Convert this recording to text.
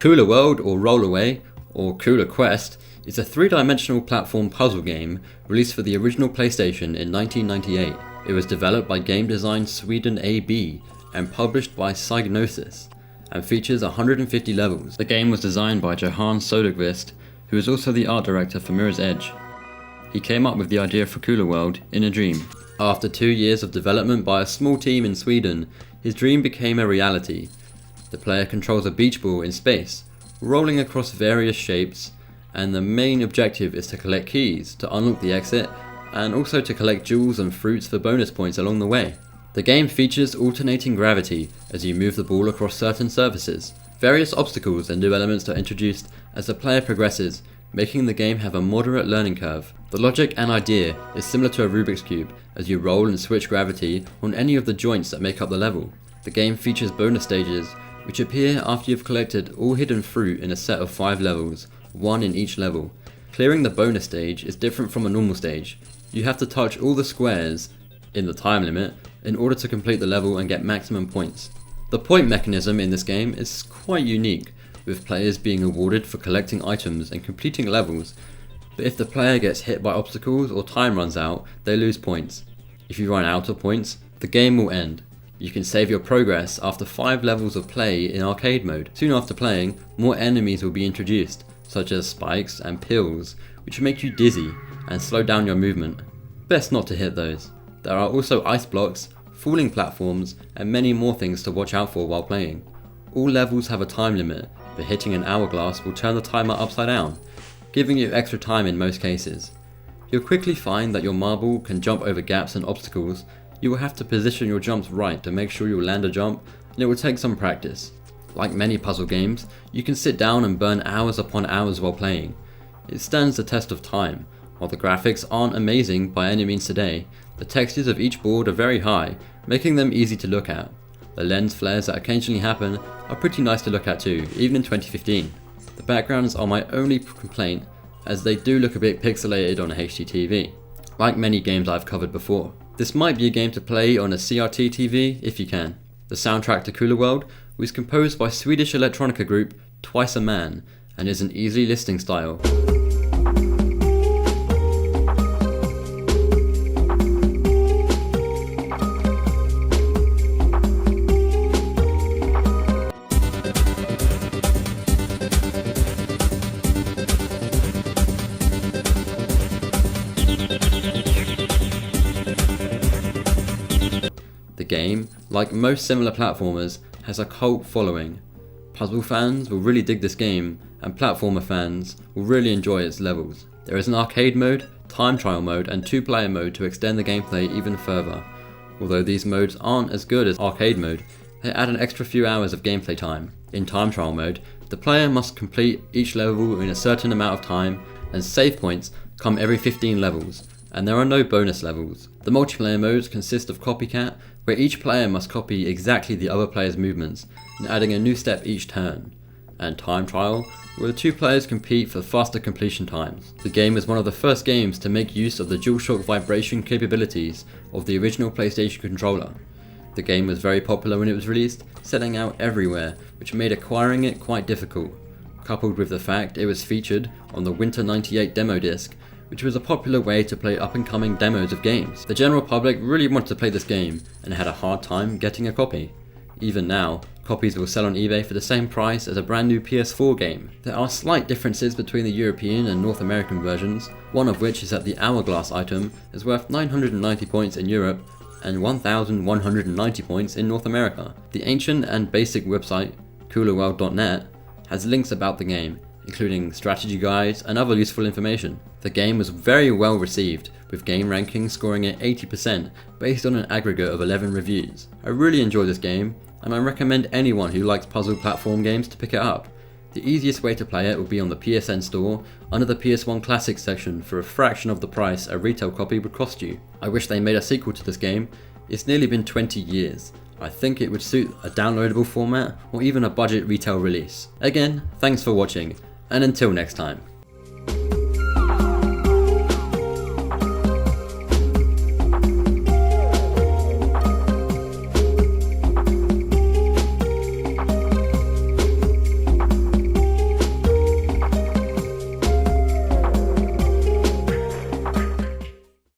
Kula World, or Rollaway, or Kula Quest, is a three-dimensional platform puzzle game released for the original PlayStation in 1998. It was developed by Game Design Sweden AB and published by Psygnosis, and features 150 levels. The game was designed by Johannes Soderqvist, who is also the art director for Mirror's Edge. He came up with the idea for Kula World in a dream. After 2 years of development by a small team in Sweden, his dream became a reality. The player controls a beach ball in space, rolling across various shapes, and the main objective is to collect keys to unlock the exit, and also to collect jewels and fruits for bonus points along the way. The game features alternating gravity as you move the ball across certain surfaces. Various obstacles and new elements are introduced as the player progresses, making the game have a moderate learning curve. The logic and idea is similar to a Rubik's Cube, as you roll and switch gravity on any of the joints that make up the level. The game features bonus stages, which appear after you've collected all hidden fruit in a set of 5 levels, 1 in each level. Clearing the bonus stage is different from a normal stage. You have to touch all the squares in the time limit in order to complete the level and get maximum points. The point mechanism in this game is quite unique, with players being awarded for collecting items and completing levels, but if the player gets hit by obstacles or time runs out, they lose points. If you run out of points, the game will end. You can save your progress after 5 levels of play in arcade mode. Soon after playing, more enemies will be introduced, such as spikes and pills, which make you dizzy and slow down your movement. Best not to hit those. There are also ice blocks, falling platforms, and many more things to watch out for while playing. All levels have a time limit, but hitting an hourglass will turn the timer upside down, giving you extra time in most cases. You'll quickly find that your marble can jump over gaps and obstacles. You will have to position your jumps right to make sure you'll land a jump, and it will take some practice. Like many puzzle games, you can sit down and burn hours upon hours while playing. It stands the test of time. While the graphics aren't amazing by any means today, the textures of each board are very high, making them easy to look at. The lens flares that occasionally happen are pretty nice to look at too, even in 2015. The backgrounds are my only complaint, as they do look a bit pixelated on a HDTV, like many games I've covered before. This might be a game to play on a CRT TV if you can. The soundtrack to Kula World was composed by Swedish electronica group Twice a Man and is an easy listening style. The game, like most similar platformers, has a cult following. Puzzle fans will really dig this game, and platformer fans will really enjoy its levels. There is an arcade mode, time trial mode, and 2-player mode to extend the gameplay even further. Although these modes aren't as good as arcade mode, they add an extra few hours of gameplay time. In time trial mode, the player must complete each level in a certain amount of time, and save points come every 15 levels, and there are no bonus levels. The multiplayer modes consist of Copycat, where each player must copy exactly the other player's movements, and adding a new step each turn. And Time Trial, where the 2 players compete for faster completion times. The game was one of the first games to make use of the DualShock vibration capabilities of the original PlayStation controller. The game was very popular when it was released, selling out everywhere, which made acquiring it quite difficult, coupled with the fact it was featured on the Winter 98 demo disc, which was a popular way to play up-and-coming demos of games. The general public really wanted to play this game and had a hard time getting a copy. Even now, copies will sell on eBay for the same price as a brand new PS4 game. There are slight differences between the European and North American versions, one of which is that the Hourglass item is worth 990 points in Europe and 1,190 points in North America. The ancient and basic website, kulaworld.net, has links about the game, including strategy guides and other useful information. The game was very well received, with game rankings scoring at 80% based on an aggregate of 11 reviews. I really enjoy this game, and I recommend anyone who likes puzzle platform games to pick it up. The easiest way to play it will be on the PSN store under the PS1 Classics section for a fraction of the price a retail copy would cost you. I wish they made a sequel to this game. It's nearly been 20 years. I think it would suit a downloadable format or even a budget retail release. Again, thanks for watching, and until next time.